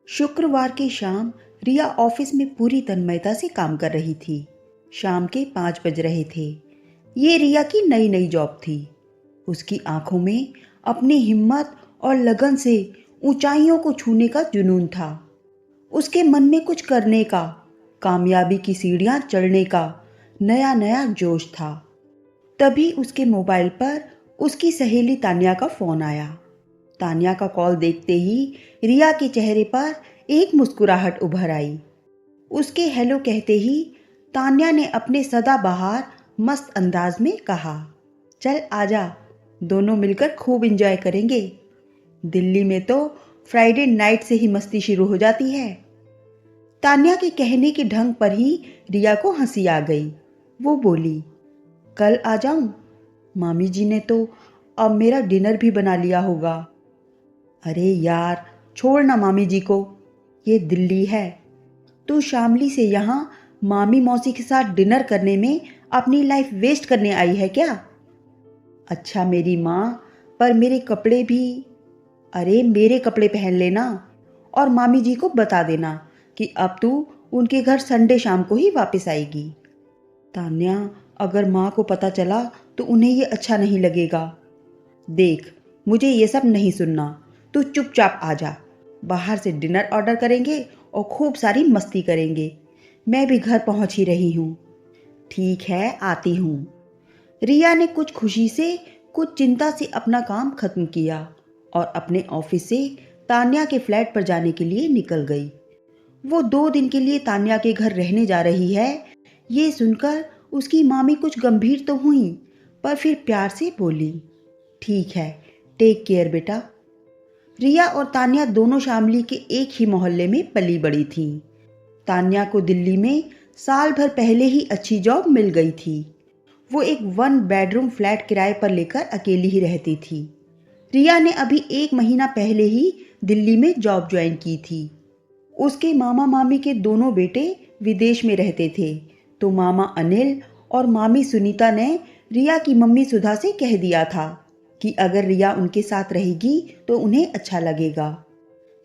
शुक्रवार की शाम रिया ऑफिस में पूरी तन्मयता से काम कर रही थी। शाम के 5 बज रहे थे। ये रिया की नई नई जॉब थी। उसकी आंखों में अपनी हिम्मत और लगन से ऊंचाइयों को छूने का जुनून था। उसके मन में कुछ करने का, कामयाबी की सीढ़ियां चढ़ने का नया नया जोश था। तभी उसके मोबाइल पर उसकी सहेली तान्या का फोन आया। तान्या का कॉल देखते ही रिया के चेहरे पर एक मुस्कुराहट उभर आई। उसके हेलो कहते ही तान्या ने अपने सदाबहार मस्त अंदाज में कहा, चल आजा, दोनों मिलकर खूब एंजॉय करेंगे। दिल्ली में तो फ्राइडे नाइट से ही मस्ती शुरू हो जाती है। तान्या के कहने के ढंग पर ही रिया को हंसी आ गई। वो बोली, कल आ जाऊं? मामी जी ने तो अब मेरा डिनर भी बना लिया होगा। अरे यार, छोड़ ना मामी जी को, ये दिल्ली है। तू शामली से यहाँ मामी मौसी के साथ डिनर करने में अपनी लाइफ वेस्ट करने आई है क्या? अच्छा मेरी माँ, पर मेरे कपड़े भी। अरे मेरे कपड़े पहन लेना और मामी जी को बता देना कि अब तू उनके घर संडे शाम को ही वापस आएगी। तान्या, अगर माँ को पता चला तो उन्हें ये अच्छा नहीं लगेगा। देख, मुझे ये सब नहीं सुनना। तू चुपचाप आ जा। बाहर से डिनर ऑर्डर करेंगे और खूब सारी मस्ती करेंगे। मैं भी घर पहुंच ही रही हूँ। ठीक है, आती हूँ। रिया ने कुछ खुशी से कुछ चिंता से अपना काम खत्म किया और अपने ऑफिस से तान्या के फ्लैट पर जाने के लिए निकल गई। वो 2 दिन के लिए तान्या के घर रहने जा रही है। ये सुनकर उसकी मामी कुछ गंभीर तो हुई, पर फिर प्यार से बोली, ठीक है, टेक केयर बेटा। रिया और तान्या दोनों शामली के एक ही मोहल्ले में पली बड़ी थीं। तान्या को दिल्ली में साल भर पहले ही अच्छी जॉब मिल गई थी। वो एक 1 बेडरूम फ्लैट किराए पर लेकर अकेली ही रहती थी। रिया ने अभी 1 महीना पहले ही दिल्ली में जॉब ज्वाइन की थी। उसके मामा मामी के दोनों बेटे विदेश में रहते थे, तो मामा अनिल और मामी सुनीता ने रिया की मम्मी सुधा से कह दिया था कि अगर रिया उनके साथ रहेगी तो उन्हें अच्छा लगेगा।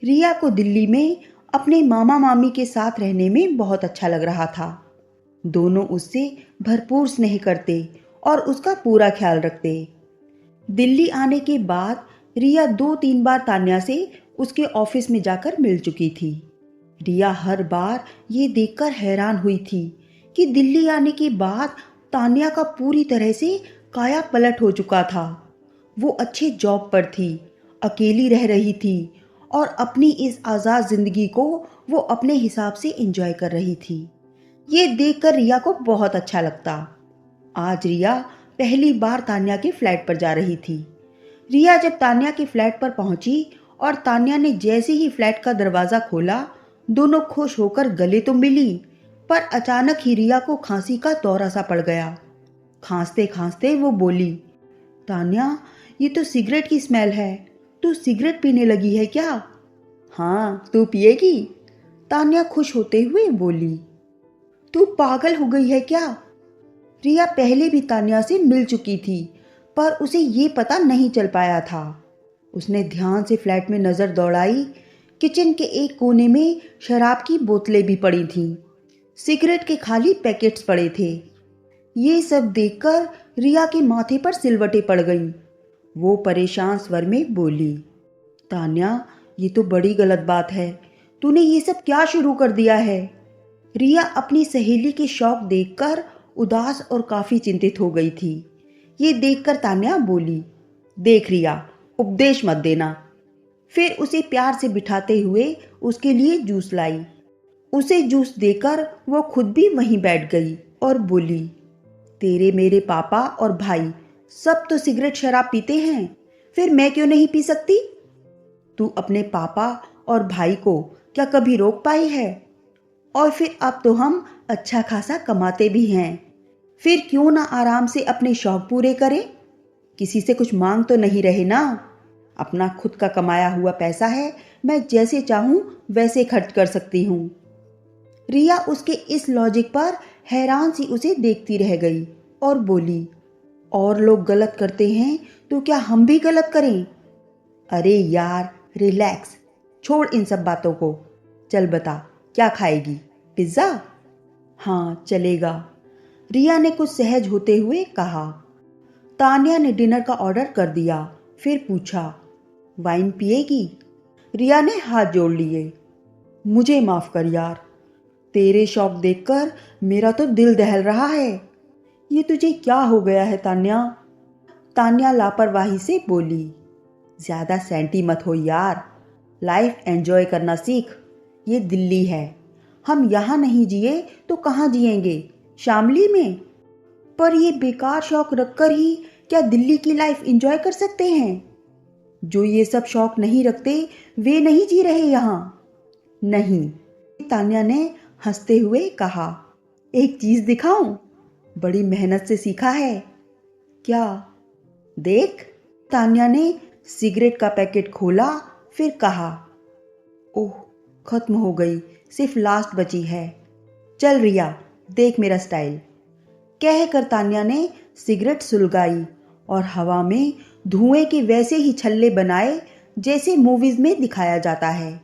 रिया को दिल्ली में अपने मामा मामी के साथ रहने में बहुत अच्छा लग रहा था। दोनों उससे भरपूर स्नेह करते और उसका पूरा ख्याल रखते। दिल्ली आने के बाद रिया 2-3 बार तान्या से उसके ऑफिस में जाकर मिल चुकी थी। रिया हर बार ये देखकर हैरान हुई थी कि दिल्ली आने के बाद तान्या का पूरी तरह से काया पलट हो चुका था। वो अच्छे जॉब पर थी, अकेली रह रही थी और अपनी इस आज़ाद जिंदगी को वो अपने हिसाब से एंजॉय कर रही थी। ये देखकर रिया को बहुत अच्छा लगता। आज रिया पहली बार तान्या के फ्लैट पर जा रही थी। रिया जब तान्या के फ्लैट पर पहुंची और तान्या ने जैसे ही फ्लैट का दरवाज़ा खोला, दोनों खुश होकर गले तो मिली, पर अचानक ही रिया को खांसी का दौरा सा पड़ गया। खांसते खांसते वो बोली, तान्या, ये तो सिगरेट की स्मेल है। तू सिगरेट पीने लगी है क्या? हाँ, तू पिएगी? तान्या खुश होते हुए बोली। तू पागल हो गई है क्या? रिया पहले भी तान्या से मिल चुकी थी, पर उसे ये पता नहीं चल पाया था। उसने ध्यान से फ्लैट में नजर दौड़ाई। किचन के एक कोने में शराब की बोतलें भी पड़ी थीं। सिगरेट के खाली पैकेट्स पड़े थे। ये सब देखकर रिया के माथे पर सिलवटें पड़ गईं। वो परेशान स्वर में बोली, तान्या, ये तो बड़ी गलत बात है। तूने ये सब क्या शुरू कर दिया है? रिया अपनी सहेली के शौक देखकर उदास और काफी चिंतित हो गई थी। ये देखकर तान्या बोली, देख रिया, उपदेश मत देना। फिर उसे प्यार से बिठाते हुए उसके लिए जूस लाई। उसे जूस देकर वो खुद भी वहीं बैठ गई और बोली, तेरे मेरे पापा और भाई सब तो सिगरेट शराब पीते हैं, फिर मैं क्यों नहीं पी सकती? तू अपने पापा और भाई को क्या कभी रोक पाई है? और फिर अब तो हम अच्छा खासा कमाते भी हैं, फिर क्यों ना आराम से अपने शौक पूरे करें? किसी से कुछ मांग तो नहीं रहे ना। अपना खुद का कमाया हुआ पैसा है, मैं जैसे चाहूं वैसे खर्च कर सकती हूँ। रिया उसके इस लॉजिक पर हैरान सी उसे देखती रह गई और बोली, और लोग गलत करते हैं तो क्या हम भी गलत करें? अरे यार, रिलैक्स, छोड़ इन सब बातों को। चल बता, क्या खाएगी? पिज्ज़ा? हाँ चलेगा, रिया ने कुछ सहज होते हुए कहा। तान्या ने डिनर का ऑर्डर कर दिया, फिर पूछा, वाइन पिएगी? रिया ने हाथ जोड़ लिए। मुझे माफ कर यार, तेरे शौक देखकर मेरा तो दिल दहल रहा है। ये तुझे क्या हो गया है तान्या? तान्या लापरवाही से बोली। ज्यादा सैंटी मत हो यार, लाइफ एंजॉय करना सीख। ये दिल्ली है, हम यहाँ नहीं जिए तो कहाँ जिएंगे? शामली में? पर ये बेकार शौक रखकर ही क्या दिल्ली की लाइफ एंजॉय कर सकते हैं? जो ये सब शौक नहीं रखते वे नहीं जी रहे यहाँ। नहीं, तान्या ने हंसते हुए कहा। एक चीज दिखाऊं? बड़ी मेहनत से सीखा है। क्या? देख। तान्या ने सिगरेट का पैकेट खोला, फिर कहा, ओह खत्म हो गई, सिर्फ लास्ट बची है। चल रिया, देख मेरा स्टाइल। कहकर तान्या ने सिगरेट सुलगाई और हवा में धुएं के वैसे ही छल्ले बनाए जैसे मूवीज में दिखाया जाता है।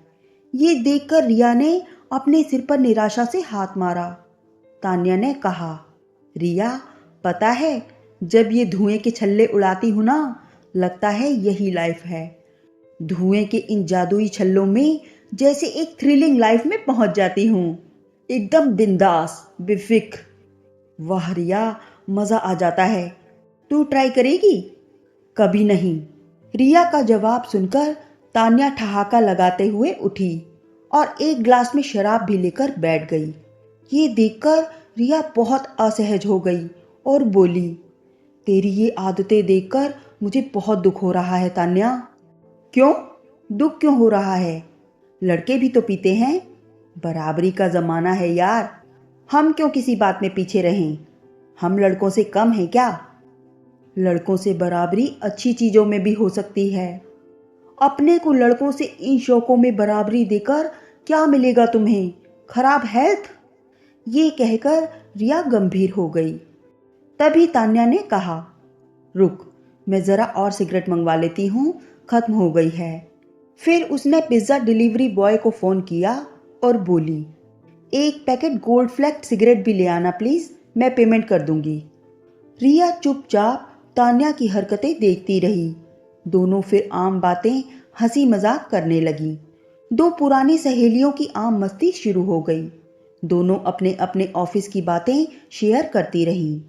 ये देखकर रिया ने अपने सिर पर निराशा से हाथ मारा। तान्या ने कहा, रिया पता है, जब ये धुएं के छल्ले उड़ाती हूं ना, लगता है यही लाइफ है। धुएं के इन जादुई छल्लों में जैसे एक थ्रिलिंग लाइफ में पहुंच जाती हूं, एकदम बिंदास बेफिक्र। वाह रिया, मजा आ जाता है। तू ट्राई करेगी? कभी नहीं। रिया का जवाब सुनकर तान्या ठहाका लगाते हुए उठी और एक ग्लास में शराब भी लेकर बैठ गई। ये देखकर रिया बहुत असहज हो गई और बोली, तेरी ये आदतें देखकर मुझे बहुत दुख हो रहा है तान्या। क्यों? दुख क्यों हो रहा है? लड़के भी तो पीते हैं, बराबरी का जमाना है यार। हम क्यों किसी बात में पीछे रहें? हम लड़कों से कम हैं क्या? लड़कों से बराबरी अच्छी चीजों में भी हो सकती है। अपने को लड़कों से इन शौकों में बराबरी देकर क्या मिलेगा तुम्हें? खराब हेल्थ। ये कहकर रिया गंभीर हो गई। तभी तान्या ने कहा, रुक, मैं जरा और सिगरेट मंगवा लेती हूँ, खत्म हो गई है। फिर उसने पिज्जा डिलीवरी बॉय को फोन किया और बोली, एक पैकेट गोल्ड फ्लैग सिगरेट भी ले आना प्लीज, मैं पेमेंट कर दूंगी। रिया चुपचाप तान्या की हरकतें देखती रही। दोनों फिर आम बातें हंसी मजाक करने लगी। दो पुरानी सहेलियों की आम मस्ती शुरू हो गई। दोनों अपने अपने ऑफिस की बातें शेयर करती रहीं।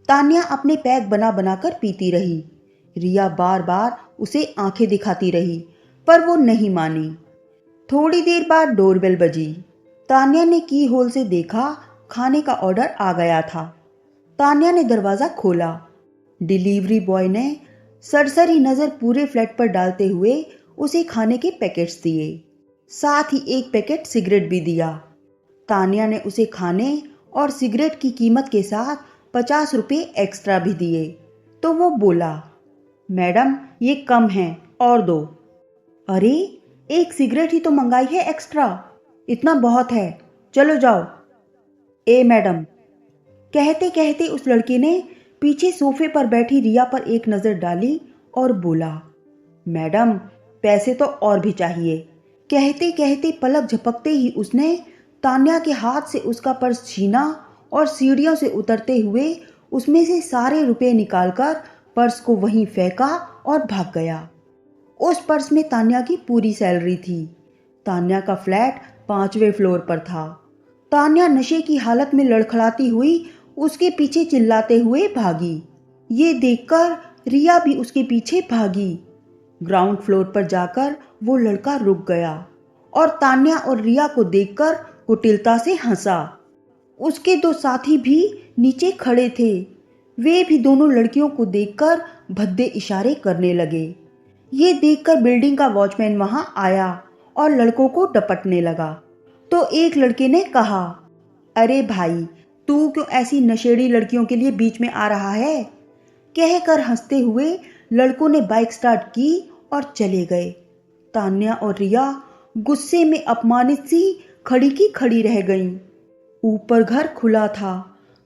तान्या अपने पैक बना बनाकर पीती रही। रिया बार बार उसे आंखें दिखाती रही, पर वो नहीं मानी। थोड़ी देर बाद डोरबेल बजी। तान्या ने की होल से देखा, खाने का ऑर्डर आ गया था। तान्या ने दरवाजा खोला। डिलीवरी बॉय ने सरसरी नजर पूरे फ्लैट पर डालते हुए उसे खाने के पैकेट्स दिए, साथ ही एक पैकेट सिगरेट भी दिया। तान्या ने उसे खाने और सिगरेट की कीमत के साथ 50 रुपये एक्स्ट्रा भी दिए, तो वो बोला, मैडम ये कम है, और दो। अरे, एक सिगरेट ही तो मंगाई है एक्स्ट्रा, इतना बहुत है, चलो जाओ। ए मैडम। कहते कहते उस लड़के ने पीछे सोफे पर बैठी रिया पर एक नजर डाली और बोला, मैडम पैसे तो और भी चाहिए। कहते कहते पलक झपकते ही उसने तान्या के हाथ से उसका पर्स छीना और सीढ़ियों से उतरते हुए उसमें से सारे रुपए निकालकर पर्स को वहीं फेंका और भाग गया। उस पर्स में तान्या की पूरी सैलरी थी। तान्या का फ्लैट 5वें फ्लोर पर था। तान्या नशे की हालत में लड़खड़ाती हुई उसके पीछे चिल्लाते हुए भागी। ये देखकर रिया भी उसके पीछे भागी। ग्राउंड फ्लोर पर जाकर वो लड़का रुक गया और तान्या और रिया को देखकर कुटिलता से हंसा। उसके दो साथी भी नीचे खड़े थे। वे भी दोनों लड़कियों को देखकर भद्दे इशारे करने लगे। ये देखकर बिल्डिंग का वॉचमैन वहां आया और लड़कों को डपटने लगा। तो एक लड़के ने कहा, अरे भाई, तू क्यों ऐसी नशेड़ी लड़कियों के लिए बीच में आ रहा है? कहकर हंसते हुए लड़कों ने बाइक स्टार्ट की और चले गए। तान्या और रिया गुस्से में अपमानित सी खड़ी की खड़ी रह गईं। ऊपर घर खुला था।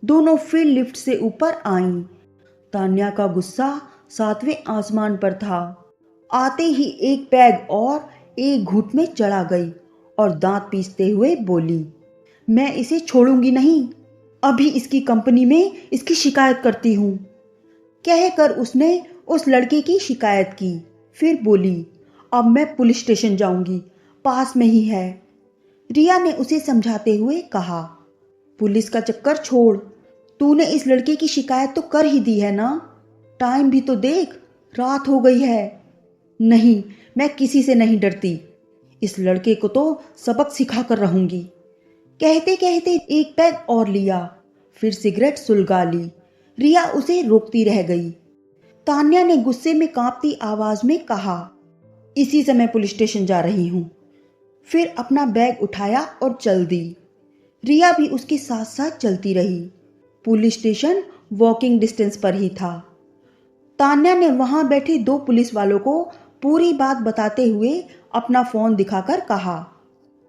दोनों फिर लिफ्ट से ऊपर आईं। तान्या का गुस्सा 7वें आसमान पर था। आते ही एक पैग और एक घूंट में चढ़ा गई और दांत पीसते हुए बोली, मैं इसे छोड़ूंगी नहीं, अभी इसकी कंपनी में इसकी शिकायत करती हूँ। कहकर उसने उस लड़के की शिकायत की। फिर बोली, अब मैं पुलिस स्टेशन जाऊंगी, पास में ही है। रिया ने उसे समझाते हुए कहा, पुलिस का चक्कर छोड़, तूने इस लड़के की शिकायत तो कर ही दी है ना, टाइम भी तो देख, रात हो गई है। नहीं, मैं किसी से नहीं डरती, इस लड़के को तो सबक सिखा कर रहूंगी। कहते कहते एक पैग और लिया, फिर सिगरेट सुलगा ली। रिया उसे रोकती रह गई। तान्या ने गुस्से में कांपती आवाज में कहा, इसी समय पुलिस स्टेशन जा रही हूं। फिर अपना बैग उठाया और चल दी। रिया भी उसके साथ साथ चलती रही। पुलिस स्टेशन वॉकिंग डिस्टेंस पर ही था। तान्या ने वहां बैठे 2 पुलिस वालों को पूरी बात बताते हुए अपना फोन दिखाकर कहा,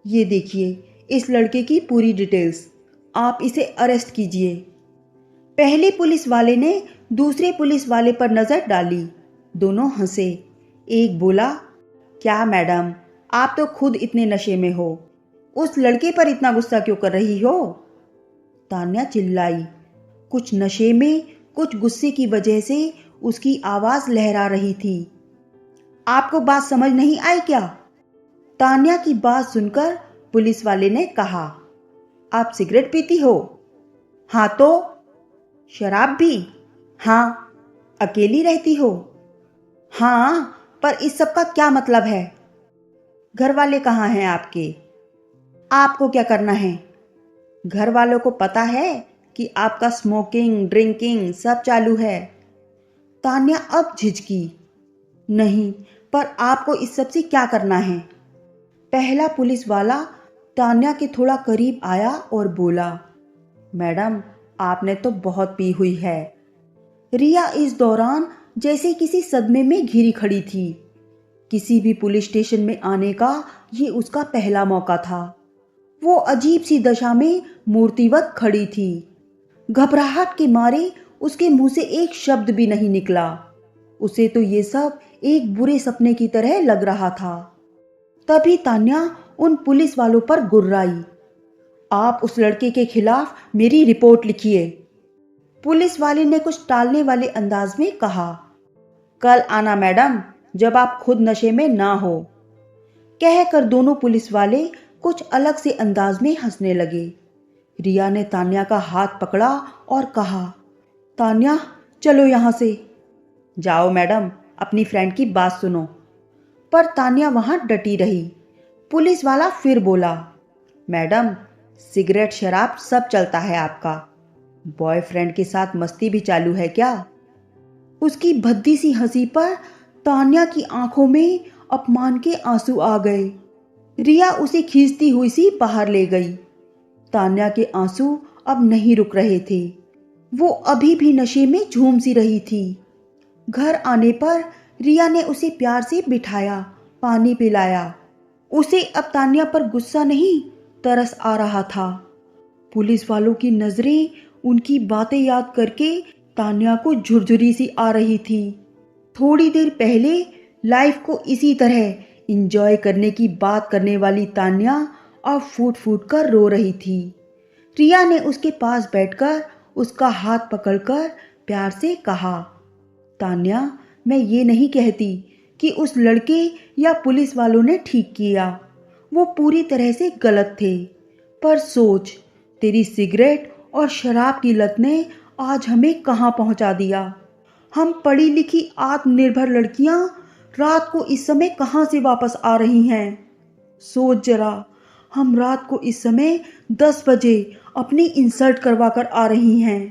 ये देखिए इस लड़के की पूरी डिटेल्स, आप इसे अरेस्ट कीजिए। पहले पुलिस वाले ने दूसरे पुलिस वाले पर नजर डाली। दोनों हंसे। एक बोला, क्या मैडम, आप तो खुद इतने नशे में हो, उस लड़के पर इतना गुस्सा क्यों कर रही हो? तान्या चिल्लाई। कुछ नशे में, कुछ गुस्से की वजह से उसकी आवाज लहरा रही थी। आपको बात समझ नहीं आई क्या? तान्या की बात सुनकर पुलिस वाले ने कहा, आप सिगरेट पीती हो? हाँ तो। शराब भी? हाँ। अकेली रहती हो? हाँ, पर इस सब का क्या मतलब है? घर वाले कहाँ हैं आपके? आपको क्या करना है? घर वालों को पता है कि आपका स्मोकिंग ड्रिंकिंग सब चालू है। तान्या अब झिझकी। नहीं, पर आपको इस सब से क्या करना है? पहला पुलिस वाला तान्या के थोड़ा करीब आया और बोला, मैडम, आपने तो बहुत पी हुई है। रिया इस दौरान जैसे किसी सदमे में घिरी खड़ी थी। किसी भी पुलिस स्टेशन में आने का ये उसका पहला मौका था। वो अजीब सी दशा में मूर्तिवत खड़ी थी। घबराहट के मारे उसके मुंह से एक शब्द भी नहीं निकला। उसे तो ये सब एक बुरे सपने की तरह लग रहा था। तभी तान्या उन पुलिस वालों पर गुर्राई, आप उस लड़के के खिलाफ मेरी रिपोर्ट लिखिए। पुलिस वाले ने कुछ टालने वाले अंदाज में कहा, कल आना मैडम, जब आप खुद नशे में ना हो। कहकर दोनों पुलिस वाले कुछ अलग से अंदाज में हंसने लगे। रिया ने तान्या का हाथ पकड़ा और कहा, तान्या चलो यहां से। जाओ मैडम, अपनी फ्रेंड की बात सुनो। पर तान्या वहां डटी रही। पुलिस वाला फिर बोला, मैडम, सिगरेट शराब सब चलता है आपका, बॉयफ्रेंड के साथ मस्ती भी चालू है क्या? उसकी भद्दी सी हंसी पर तान्या की आंखों में अपमान के आंसू आ गए। रिया उसे खींचती हुई सी बाहर ले गई। तान्या के आंसू अब नहीं रुक रहे थे। वो अभी भी नशे में झूम सी रही थी। घर आने पर रिया ने उसे प्यार से बिठाया, पानी पिलाया। उसे अब तान्या पर गुस्सा नहीं, तरस आ रहा था। पुलिस वालों की नजरें उनकी बातें याद करके तान्या को झुरझुरी सी आ रही थी। थोड़ी देर पहले लाइफ को इसी तरह इंजॉय करने की बात करने वाली तान्या अब फूट फूट कर रो रही थी। रिया ने उसके पास बैठकर उसका हाथ पकड़कर प्यार से कहा, तान्या, मैं ये नहीं कहती कि उस लड़के या पुलिस वालों ने ठीक किया, वो पूरी तरह से गलत थे। पर सोच, तेरी सिगरेट और शराब की लत ने आज हमें कहाँ पहुँचा दिया। हम पढ़ी लिखी आत्मनिर्भर लड़कियाँ रात को इस समय कहाँ से वापस आ रही हैं? सोच जरा, हम रात को इस समय 10 बजे अपनी इंसल्ट करवा कर आ रही हैं।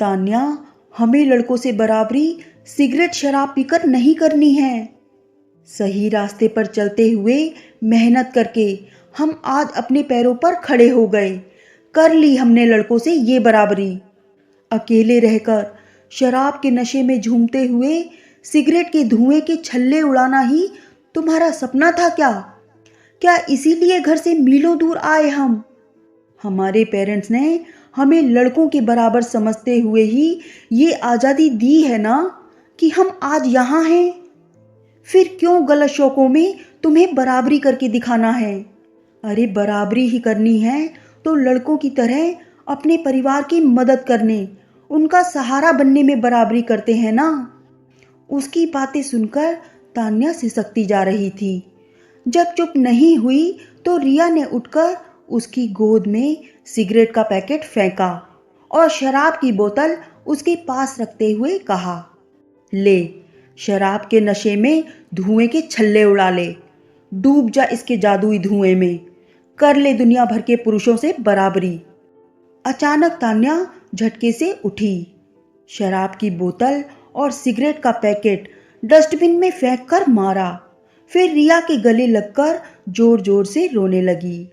तान्या, हमें लड़कों से बराबरी सिगरेट शराब पीकर नहीं करनी है। सही रास्ते पर चलते हुए मेहनत करके हम आज अपने पैरों पर खड़े हो गए। कर ली हमने लड़कों से ये बराबरी। अकेले रहकर शराब के नशे में झूमते हुए सिगरेट के धुएं के छल्ले उड़ाना ही तुम्हारा सपना था क्या? क्या इसीलिए घर से मीलों दूर आए हम? हमारे पेरेंट्स ने हमें लड़कों के बराबर समझते हुए ही ये आज़ादी दी है ना कि हम आज यहाँ हैं। फिर क्यों गलत शौकों में तुम्हें बराबरी करके दिखाना है? अरे बराबरी ही करनी है तो लड़कों की तरह अपने परिवार की मदद करने, उनका सहारा बनने में बराबरी करते हैं ना। उसकी बातें सुनकर तान्या सिसकती जा रही थी। जब चुप नहीं हुई तो रिया ने उठकर उसकी गोद में सिगरेट का पैकेट फेंका और शराब की बोतल उसके पास रखते हुए कहा, ले, शराब के नशे में धुएं के छल्ले उड़ा ले, डूब जा इसके जादुई धुएं में, कर ले दुनिया भर के पुरुषों से बराबरी। अचानक तान्या झटके से उठी, शराब की बोतल और सिगरेट का पैकेट डस्टबिन में फेंक कर मारा, फिर रिया के गले लगकर जोर जोर से रोने लगी।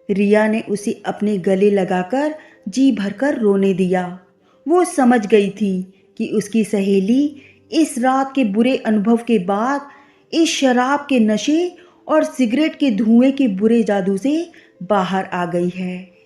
रिया ने उसे अपने गले लगाकर जी भरकर रोने दिया। वो समझ गई थी कि उसकी सहेली इस रात के बुरे अनुभव के बाद इस शराब के नशे और सिगरेट के धुएं के बुरे जादू से बाहर आ गई है।